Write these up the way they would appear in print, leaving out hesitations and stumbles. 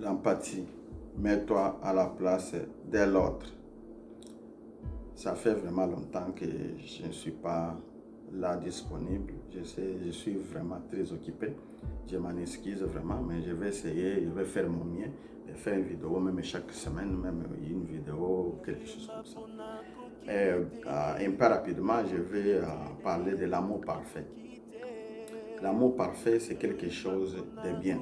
l'empathie. Mets-toi à la place de l'autre. Ça fait vraiment longtemps que je ne suis pas là disponible. Je suis vraiment très occupé. Je m'en excuse vraiment, mais je vais essayer, je vais faire mon mieux de faire une vidéo, même chaque semaine, même une vidéo, quelque chose comme ça. Un peu rapidement, je vais parler de l'amour parfait. L'amour parfait, c'est quelque chose de bien.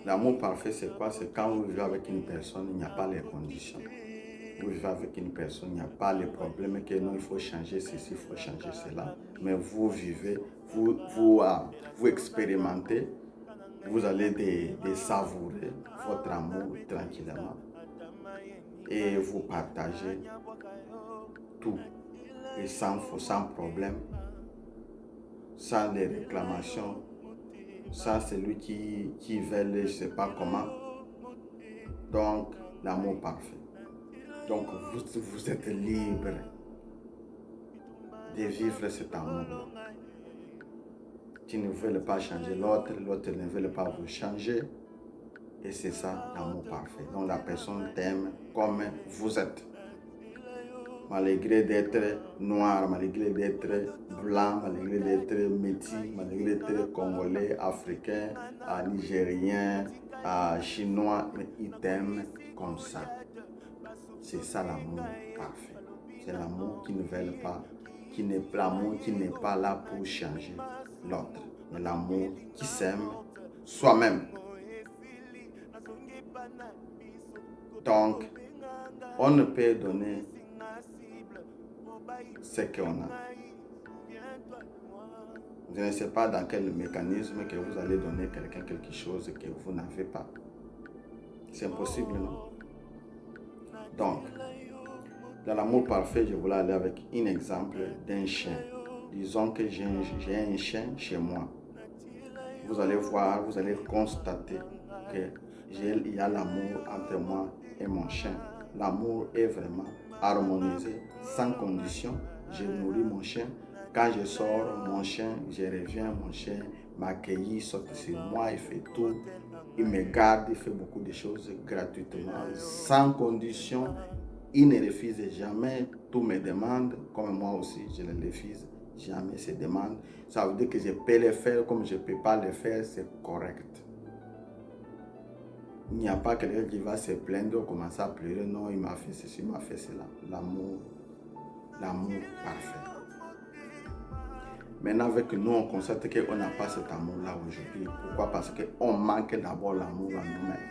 L'amour parfait, c'est quoi? C'est quand vous vivez avec une personne, il n'y a pas les conditions. Vous vivez avec une personne, il n'y a pas les problèmes que non, il faut changer ceci, il faut changer cela. Mais vous vivez, vous expérimentez, vous allez savourer votre amour tranquillement. Et vous partagez tout. Et sans problème, sans les réclamations, sans celui qui veut, je ne sais pas comment. Donc, l'amour parfait. Donc, vous êtes libre de vivre cet amour. Tu ne veux pas changer l'autre, l'autre ne veut pas vous changer. Et c'est ça l'amour parfait. Donc, la personne t'aime comme vous êtes. Malgré d'être noir, malgré d'être blanc, malgré d'être métis, malgré d'être congolais, africain, nigérien, chinois, mais il t'aime comme ça. C'est ça l'amour parfait. C'est l'amour qui ne veut pas, l'amour qui n'est pas là pour changer l'autre, mais l'amour qui s'aime soi-même. Donc, on ne peut donner ce qu'on a. Je ne sais pas dans quel mécanisme que vous allez donner quelqu'un quelque chose que vous n'avez pas. C'est impossible, non? Donc, dans l'amour parfait, je voulais aller avec un exemple d'un chien. Disons que j'ai un chien chez moi. Vous allez voir, vous allez constater qu'il y a l'amour entre moi et mon chien. L'amour est vraiment harmonisé, sans condition. Je nourris mon chien. Quand je sors, mon chien, je reviens, mon chien m'accueille, saute sur moi, il fait tout. Il me garde, il fait beaucoup de choses gratuitement, sans condition. Il ne refuse jamais, tout me demande, comme moi aussi, je ne refuse jamais ses demandes. Ça veut dire que je peux le faire, comme je ne peux pas le faire, c'est correct. Il n'y a pas quelqu'un qui va se plaindre, commencer à pleurer, non, il m'a fait ceci, il m'a fait cela. L'amour parfait. Maintenant, avec nous, on constate qu'on n'a pas cet amour-là aujourd'hui. Pourquoi? Parce qu'on manque d'abord l'amour en nous-mêmes.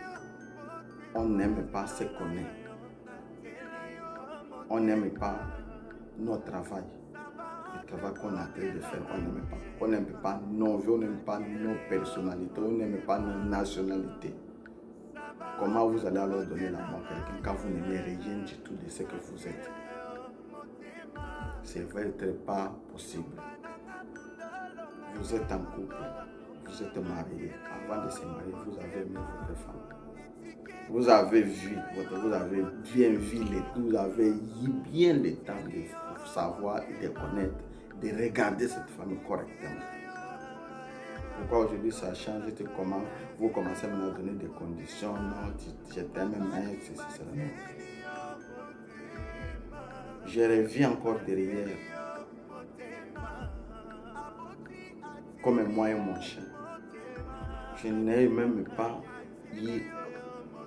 On n'aime pas ce qu'on est. On n'aime pas notre travail. Le travail qu'on a en train de faire, on n'aime pas. On n'aime pas nos vies, on n'aime pas nos personnalités, on n'aime pas nos nationalités. Comment vous allez alors donner l'amour à quelqu'un quand vous n'aimez rien du tout de ce que vous êtes? Ce n'est pas possible. Vous êtes en couple, vous êtes marié. Avant de se marier, vous avez aimé votre femme. Vous avez vu, vous avez bien vu vous avez eu bien le temps de savoir, de connaître, de regarder cette femme correctement. Pourquoi aujourd'hui ça change? Comment vous commencez maintenant à donner des conditions? Non, je t'aime, mais c'est cela. Je reviens encore derrière. Comme moi et mon chien. Je n'ai même pas eu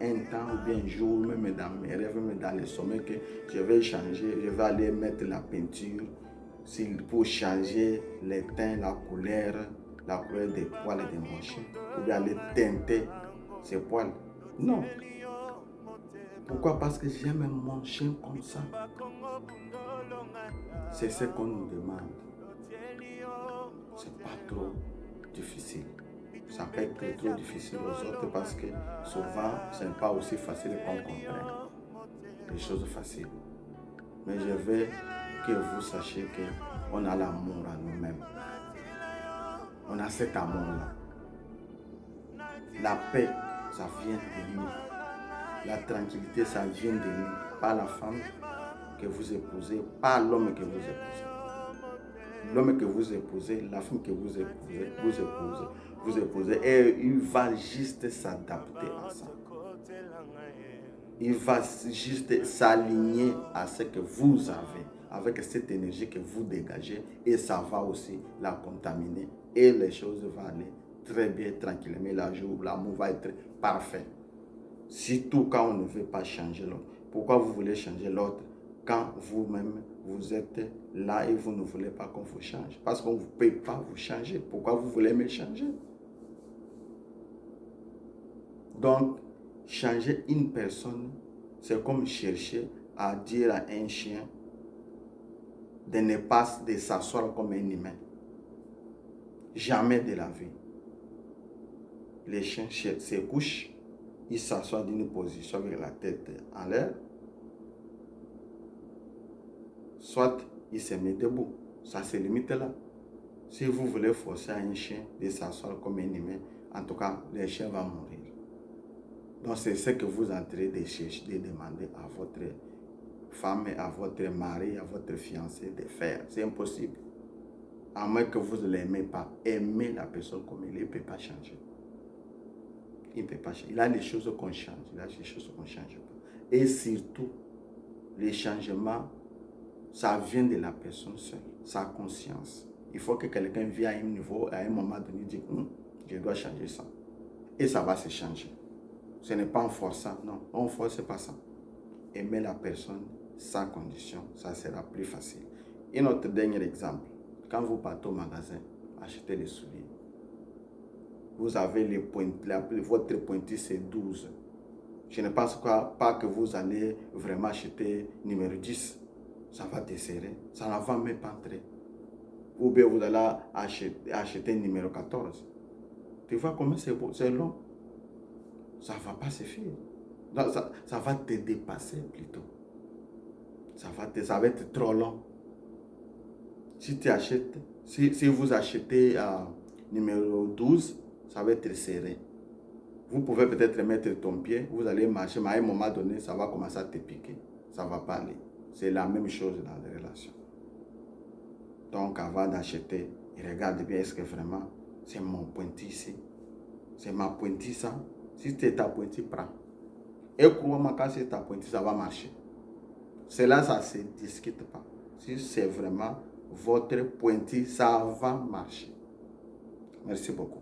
un temps ou bien un jour, même dans mes rêves, même dans les sommets, que je vais changer, je vais aller mettre la peinture pour changer les teints, la couleur des poils de mon chien, ou bien aller teinter ses poils. Non. Pourquoi? Parce que j'aime mon chien comme ça. C'est ce qu'on nous demande. C'est pas trop difficile. Ça peut être trop difficile aux autres parce que souvent, ce n'est pas aussi facile qu'on comprenne les choses faciles. Mais je veux que vous sachiez qu'on a l'amour en nous-mêmes. On a cet amour-là. La paix, ça vient de nous. La tranquillité, ça vient de nous. Pas la femme que vous épousez, pas l'homme que vous épousez. L'homme que vous épousez, la femme que vous épousez, et il va juste s'adapter à ça. Il va juste s'aligner à ce que vous avez, avec cette énergie que vous dégagez, et ça va aussi la contaminer. Et les choses vont aller très bien, tranquillement. L'amour va être parfait. Surtout quand on ne veut pas changer l'autre. Pourquoi vous voulez changer l'autre quand vous-même vous êtes là et vous ne voulez pas qu'on vous change? Parce qu'on ne peut pas vous changer. Pourquoi vous voulez me changer? Donc, changer une personne, c'est comme chercher à dire à un chien de ne pas s'asseoir comme un humain. Jamais de la vie. Les chiens se couchent, ils s'assoient d'une position avec la tête en l'air, soit ils se mettent debout. Ça se limite là. Si vous voulez forcer un chien de s'asseoir comme un humain, en tout cas, le chien va mourir. Donc c'est ce que vous entrez de chercher, de demander à votre femme, à votre mari, à votre fiancé de faire. C'est impossible. À moins que vous ne l'aimez pas. Aimez la personne comme elle est, il ne peut pas changer. Il ne peut pas changer. Il y a des choses qu'on change, il y a des choses qu'on ne change pas. Et surtout, les changements, ça vient de la personne seule, sa conscience. Il faut que quelqu'un vienne à un niveau, à un moment donné, dire, je dois changer ça. Et ça va se changer. Ce n'est pas en forçant, non, on ne force pas ça. Aimer la personne sans condition, ça sera plus facile. Et notre dernier exemple, quand vous partez au magasin, achetez les souliers. Vous avez les votre pointu c'est 12. Je ne pense pas que vous allez vraiment acheter numéro 10. Ça va desserrer, ça ne va même pas entrer. Ou bien vous allez acheter numéro 14. Tu vois comment c'est long. Ça ne va pas se faire. Ça va te dépasser plutôt. Ça va être trop long. Si tu achètes, si vous achetez numéro 12, ça va être serré. Vous pouvez peut-être mettre ton pied, vous allez marcher, mais à un moment donné, ça va commencer à te piquer. Ça ne va pas aller. C'est la même chose dans les relations. Donc, avant d'acheter, regarde bien, est-ce que vraiment, c'est mon pointu ici? C'est ma pointu ça? Si c'est ta pointu, prends. Et crois-moi, quand c'est ta pointu, ça va marcher. Cela, ça ne se discute pas. Si c'est vraiment votre pointu, ça va marcher. Merci beaucoup.